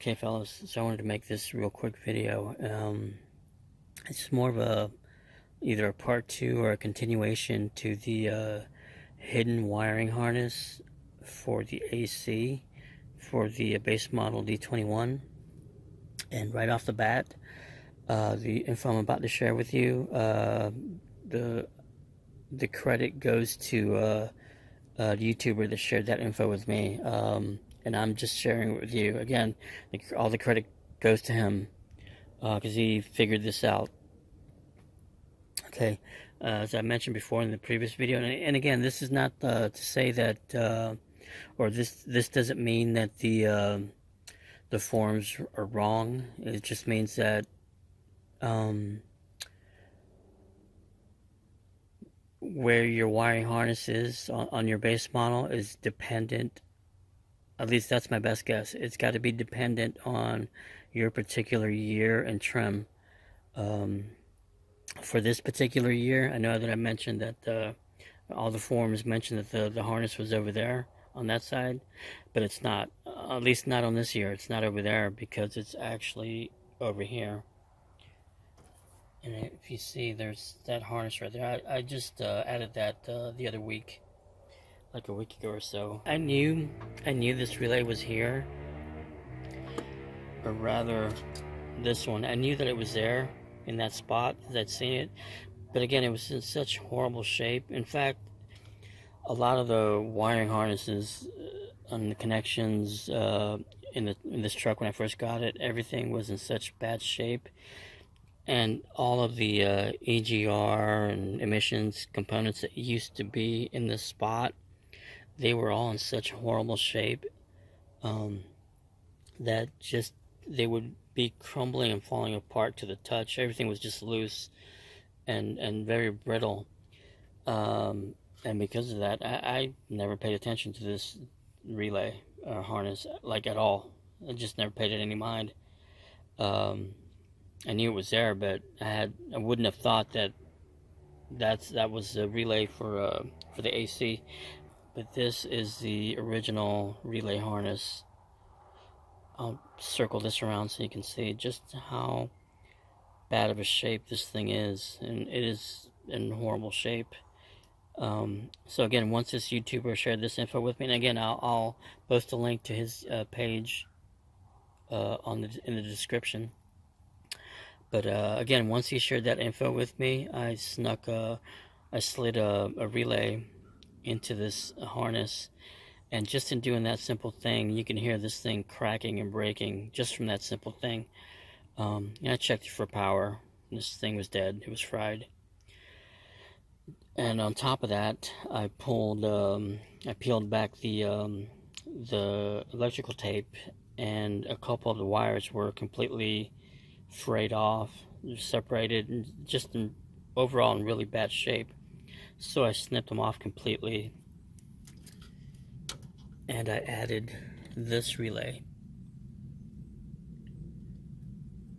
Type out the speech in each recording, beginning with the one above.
Okay, fellas, so I wanted to make this real quick video. It's more of either a part 2 or a continuation to the hidden wiring harness for the AC for the base model D21. And right off the bat, the info I'm about to share with you, the credit goes to the YouTuber that shared that info with me. And I'm just sharing it with you. Again, all the credit goes to him because he figured this out. Okay, as I mentioned before in the previous video, and again, this is not to say that, or this doesn't mean that the forums are wrong. It just means that where your wiring harness is on your base model is dependent. At least that's my best guess. It's got to be dependent on your particular year and trim. For this particular year, I know that I mentioned that all the forums mentioned that the harness was over there on that side, but it's not. At least not on this year. It's not over there because it's actually over here. And if you see, there's that harness right there. I just added that the other week, like a week ago or so. I knew this relay was here, or rather, this one. I knew that it was there in that spot because I'd seen it, but again, it was in such horrible shape. In fact, a lot of the wiring harnesses on the connections in this truck when I first got it, everything was in such bad shape. And all of the EGR and emissions components that used to be in this spot, they were all in such horrible shape that just they would be crumbling and falling apart to the touch. Everything was just loose and very brittle. And because of that, I never paid attention to this relay harness like at all. I just never paid it any mind. I knew it was there, but I wouldn't have thought that that was the relay for the AC. But this is the original relay harness. I'll circle this around so you can see just how bad of a shape this thing is, and it is in horrible shape. So again, once this YouTuber shared this info with me, and again, I'll post a link to his page in the description. But again, once he shared that info with me, I slid a relay into this harness, and just in doing that simple thing, you can hear this thing cracking and breaking just from that simple thing. And I checked it for power. This thing was dead. It was fried. And on top of that, I peeled back the electrical tape, and a couple of the wires were completely frayed off, separated, and just overall in really bad shape. So I snipped them off completely, and I added this relay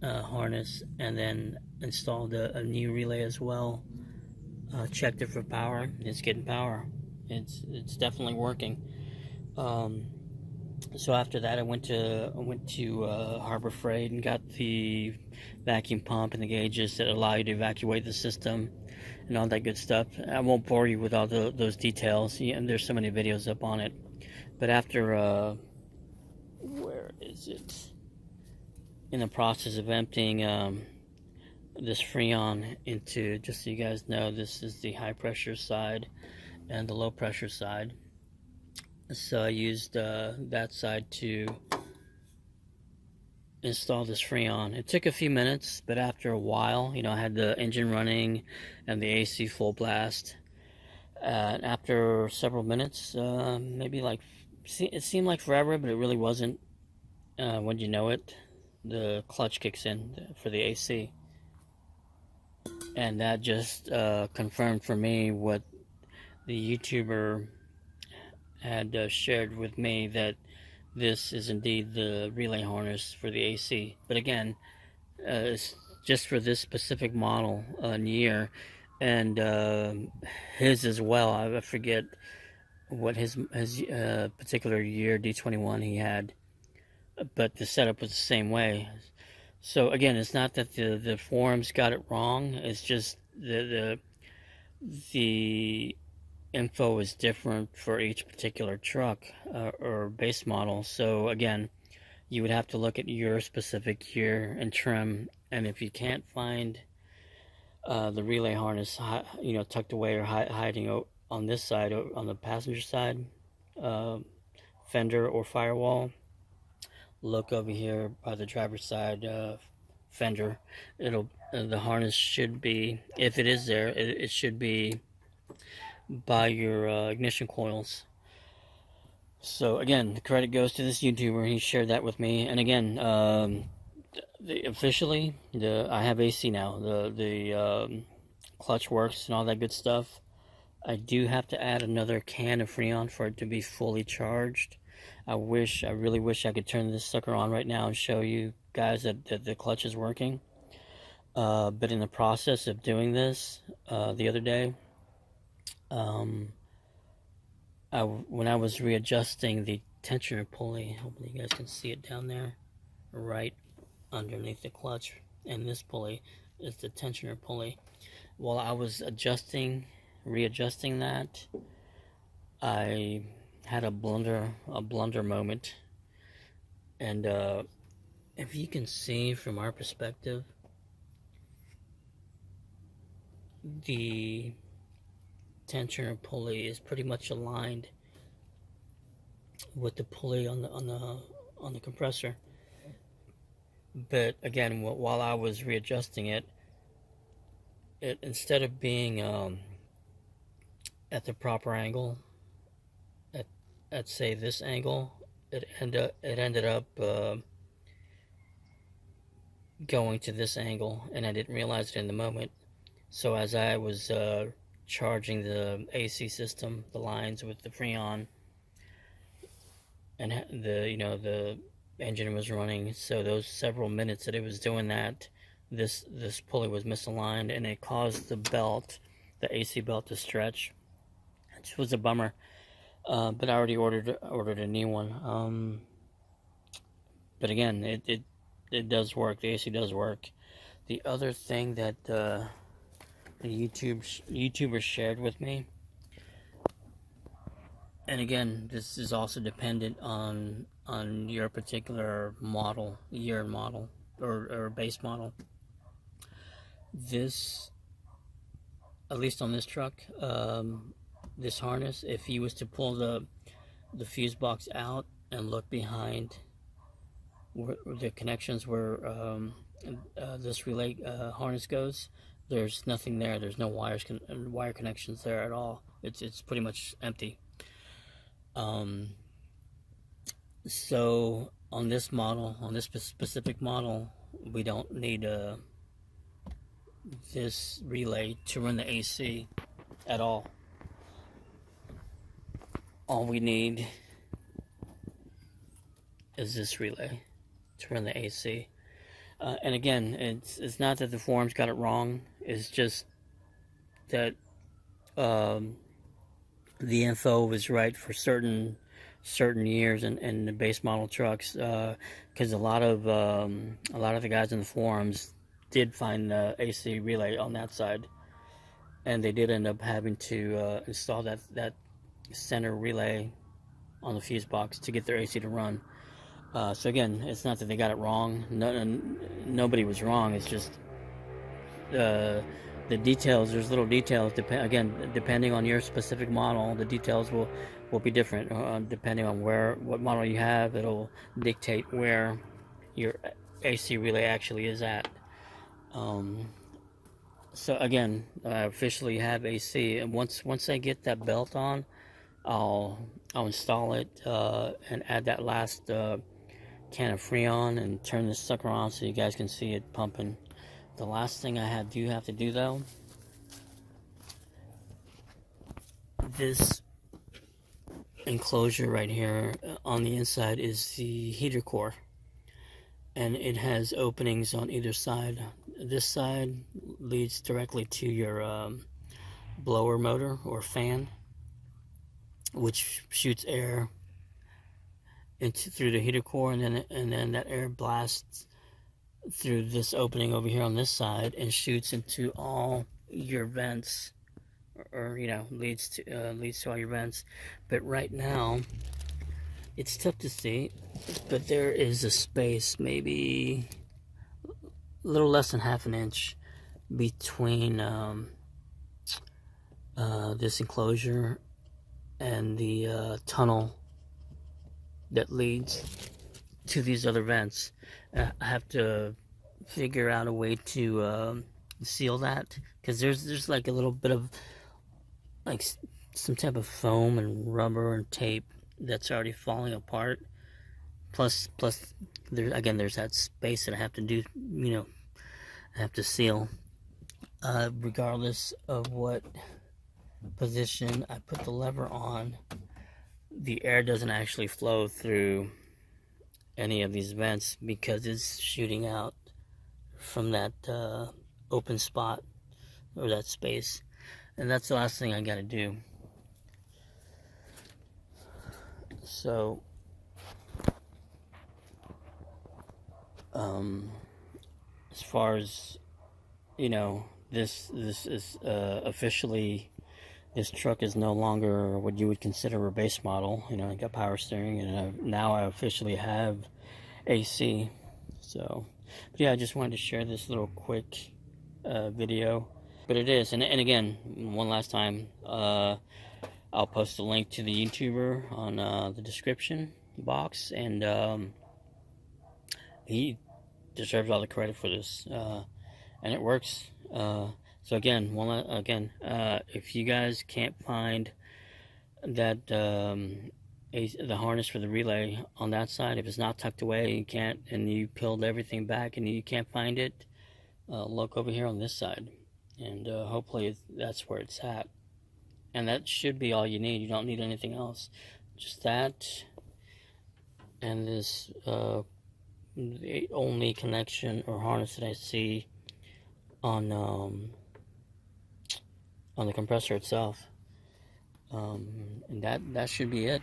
harness, and then installed a new relay as well. Checked it for power. It's getting power. It's definitely working. So after that, I went to Harbor Freight and got the vacuum pump and the gauges that allow you to evacuate the system and all that good stuff. I won't bore you with all those details. And there's so many videos up on it. But after where is it? In the process of emptying this Freon into, just so you guys know, this is the high pressure side and the low pressure side. So I used that side to install this Freon. It took a few minutes, but after a while, I had the engine running and the AC full blast. After several minutes, maybe it seemed like forever, but it really wasn't. When you know it, the clutch kicks in for the AC. And that just confirmed for me what the YouTuber had shared with me, that this is indeed the relay harness for the AC. But again, it's just for this specific model and year, and his as well. I forget what his particular year D21 he had. but the setup was the same way. So again, it's not that the forums got it wrong. It's just the info is different for each particular truck or base model. So again, you would have to look at your specific year and trim, and if you can't find the relay harness, tucked away or hiding on this side, on the passenger side, uh, fender or firewall, look over here by the driver's side fender. It'll the harness should be, if it is there, it should be by your ignition coils. So again, the credit goes to this YouTuber. He shared that with me, and again, officially, I have AC now. The clutch works and all that good stuff. I do have to add another can of Freon for it to be fully charged. I really wish I could turn this sucker on right now and show you guys that the clutch is working. But in the process of doing this, the other day, when I was readjusting the tensioner pulley, hopefully you guys can see it down there, right underneath the clutch, and this pulley is the tensioner pulley. While I was readjusting that, I had a blunder moment, and if you can see from our perspective, the tensioner pulley is pretty much aligned with the pulley on the compressor. But again, while I was readjusting it, instead of being at the proper angle, at say this angle, it ended up going to this angle, and I didn't realize it in the moment. So as I was charging the AC system, the lines with the Freon, and the engine was running, so those several minutes that it was doing that, this pulley was misaligned, and it caused the AC belt to stretch, which was a bummer. But I already ordered a new one. But again, it does work. The AC does work. The other thing that the YouTuber shared with me, and again, this is also dependent on your particular model, year and model, or base model. This, at least on this truck, this harness, if he was to pull the fuse box out and look behind where the connections where this relay harness goes, there's nothing there. There's no wire connections there at all. It's pretty much empty. So on this model, on this specific model, we don't need this relay to run the AC at all. All we need is this relay to run the AC. And again, it's not that the forums got it wrong. It's just that the info was right for certain years and the base model trucks. Because a lot of the guys in the forums did find the AC relay on that side, and they did end up having to install that center relay on the fuse box to get their AC to run. So again, it's not that they got it wrong. Nobody was wrong. It's just the details. There's little details. Depending on your specific model, the details will be different. Depending on what model you have, it'll dictate where your AC relay actually is at. So again, I officially have AC, and once I get that belt on, I'll install it and add that last can of Freon and turn this sucker on so you guys can see it pumping. The last thing I have to do though, this enclosure right here on the inside is the heater core, and it has openings on either side. This side leads directly to your blower motor or fan, which shoots air into through the heater core, and then that air blasts through this opening over here on this side and shoots into all your vents, or you know, leads to all your vents. But right now it's tough to see, but there is a space, maybe a little less than half an inch, between this enclosure and the tunnel that leads to these other vents. I have to figure out a way to seal that, because there's like a little bit of like some type of foam and rubber and tape that's already falling apart. Plus there's that space that I have to do, you know, I have to seal. Regardless of what position I put the lever on, the air doesn't actually flow through any of these vents because it's shooting out from that open spot or that space. And that's the last thing I gotta do. So as far as, you know, this is officially, this truck is no longer what you would consider a base model. You know, I got power steering, and now I officially have AC. So, but yeah, I just wanted to share this little quick video. But it is, and again, one last time, I'll post a link to the YouTuber on the description box, and he deserves all the credit for this, and it works. So again, if you guys can't find that the harness for the relay on that side, if it's not tucked away, you can't, and you peeled everything back and you can't find it, look over here on this side, and hopefully that's where it's at. And that should be all you need. You don't need anything else. Just that, and this the only connection or harness that I see on the compressor itself, and that should be it.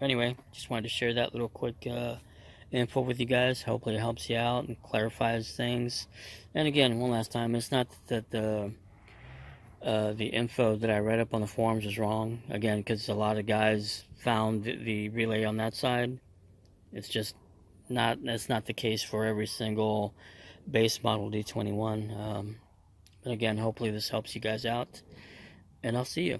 Anyway, just wanted to share that little quick info with you guys. Hopefully it helps you out and clarifies things. And again, one last time, it's not that the info that I read up on the forums is wrong. Again, because a lot of guys found the relay on that side. It's just that's not the case for every single base model D21. But again, hopefully this helps you guys out, and I'll see you.